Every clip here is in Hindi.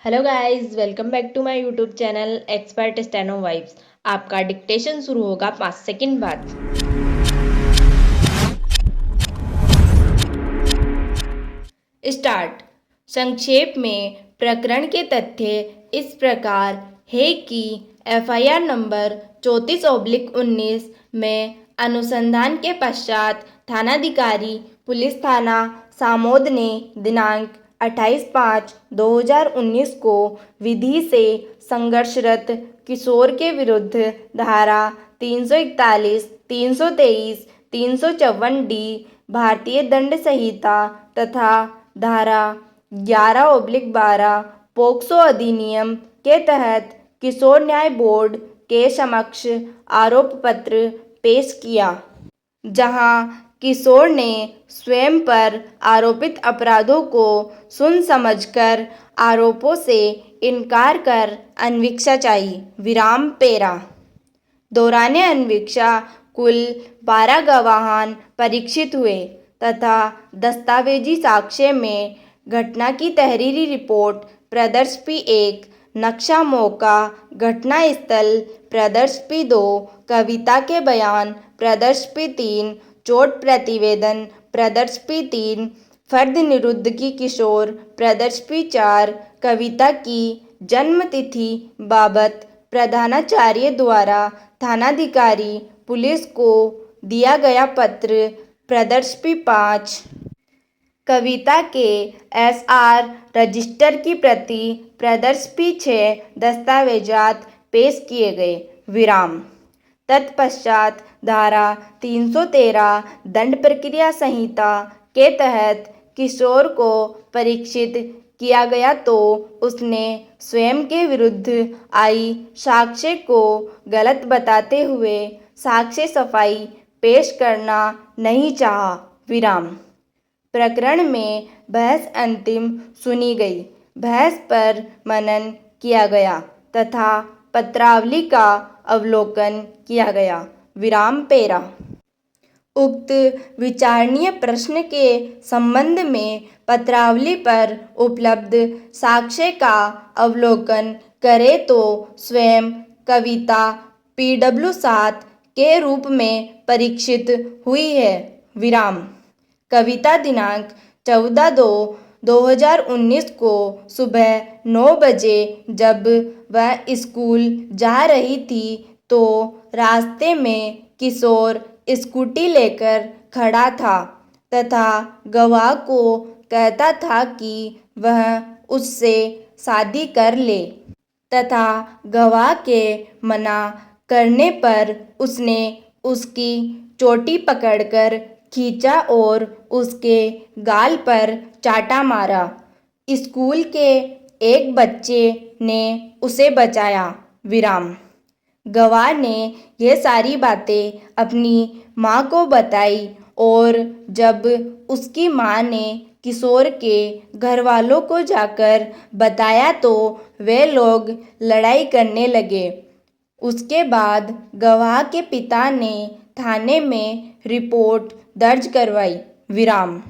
Hello guys, welcome back to my YouTube channel expert steno vibes. आपका डिक्टेशन शुरू होगा 5 सेकंड बाद। स्टार्ट। संक्षेप में प्रकरण के तथ्य इस प्रकार है कि एफआईआर नंबर 34/19 में अनुसंधान के पश्चात थानाधिकारी पुलिस थाना सामोद ने दिनांक 28/5/2019 को विधि से संघर्षरत किशोर के विरुद्ध धारा 341, 323, 354D भारतीय दंड संहिता तथा धारा 11/12 पोक्सो अधिनियम के तहत किशोर न्याय बोर्ड के समक्ष आरोप पत्र पेश किया, जहां किशोर ने स्वयं पर आरोपित अपराधों को सुन समझकर आरोपों से इनकार कर अन्वीक्षा चाही। विराम पेरा। दौरान अन्वीक्षा कुल 12 गवाहान परीक्षित हुए तथा दस्तावेजी साक्ष्य में घटना की तहरीरी रिपोर्ट प्रदर्श P1, नक्शा मौका घटनास्थल प्रदर्श P2, कविता के बयान प्रदर्श P3, चोट प्रतिवेदन प्रदर्श P3, फर्द निरुद्ध किशोर प्रदर्श P4, कविता की जन्म तिथि बाबत प्रधानाचार्य द्वारा थानाधिकारी पुलिस को दिया गया पत्र प्रदर्श P5, कविता के SR रजिस्टर की प्रति प्रदर्श P6 दस्तावेजात पेश किए गए। विराम। तत्पश्चात धारा 313 दंड प्रक्रिया संहिता के तहत किशोर को परीक्षित किया गया तो उसने स्वयं के विरुद्ध आई साक्ष्य को गलत बताते हुए साक्ष्य सफाई पेश करना नहीं चाहा। विराम। प्रकरण में बहस अंतिम सुनी गई। बहस पर मनन किया गया तथा पत्रावली का अवलोकन किया गया। विराम पेरा। उक्त विचारणीय प्रश्न के संबंध में पत्रावली पर उपलब्ध साक्ष्य का अवलोकन करें तो स्वयं कविता PW7 के रूप में परीक्षित हुई है। विराम। कविता दिनांक 14/2/2019 को सुबह 9 बजे जब वह स्कूल जा रही थी तो रास्ते में किशोर स्कूटी लेकर खड़ा था तथा गवाह को कहता था कि वह उससे शादी कर ले तथा गवाह के मना करने पर उसने उसकी चोटी पकड़कर खींचा और उसके गाल पर चाटा मारा। स्कूल के एक बच्चे ने उसे बचाया। विराम। गवाह ने यह सारी बातें अपनी माँ को बताई और जब उसकी माँ ने किशोर के घर वालों को जाकर बताया तो वे लोग लड़ाई करने लगे। उसके बाद गवाह के पिता ने थाने में रिपोर्ट दर्ज करवाई। विराम।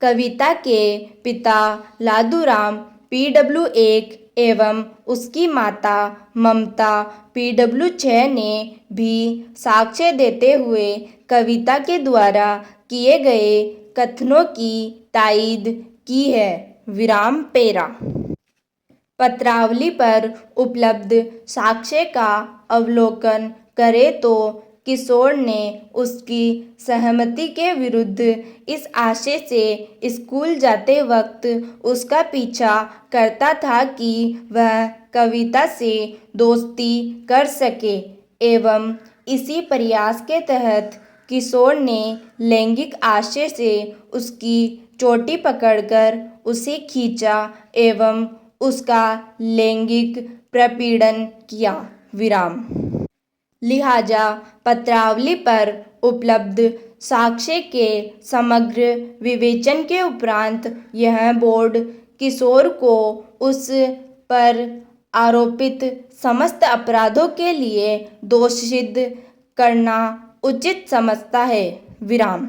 कविता के पिता लादूराम PW1 एवं उसकी माता ममता PW6 ने भी साक्ष्य देते हुए कविता के द्वारा किए गए कथनों की तायीद की है। विराम पेरा। पत्रावली पर उपलब्ध साक्ष्य का अवलोकन करें तो किशोर ने उसकी सहमति के विरुद्ध इस आशय से स्कूल जाते वक्त उसका पीछा करता था कि वह कविता से दोस्ती कर सके एवं इसी प्रयास के तहत किशोर ने लैंगिक आशय से उसकी चोटी पकड़कर उसे खींचा एवं उसका लैंगिक प्रपीड़न किया। विराम। लिहाजा पत्रावली पर उपलब्ध साक्ष्य के समग्र विवेचन के उपरांत यह बोर्ड किशोर को उस पर आरोपित समस्त अपराधों के लिए दोषसिद्ध करना उचित समझता है। विराम।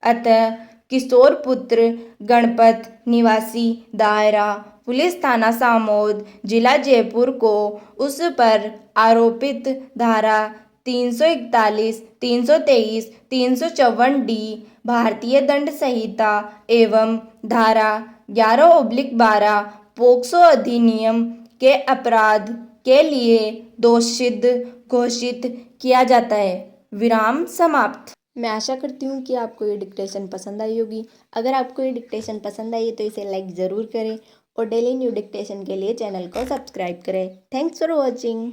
अतः किशोर पुत्र गणपत निवासी दायरा पुलिस थाना सामोद जिला जयपुर को उस पर आरोपित धारा 341, 323, 354D भारतीय दंड संहिता एवं धारा 11/12 पोक्सो अधिनियम के अपराध के लिए दोषित घोषित किया जाता है। विराम समाप्त। मैं आशा करती हूँ कि आपको ये डिक्टेशन पसंद आई होगी। अगर आपको ये डिक्टेशन पसंद आई है तो इसे लाइक ज़रूर करें और डेली न्यू डिक्टेशन के लिए चैनल को सब्सक्राइब करें। Thanks for watching.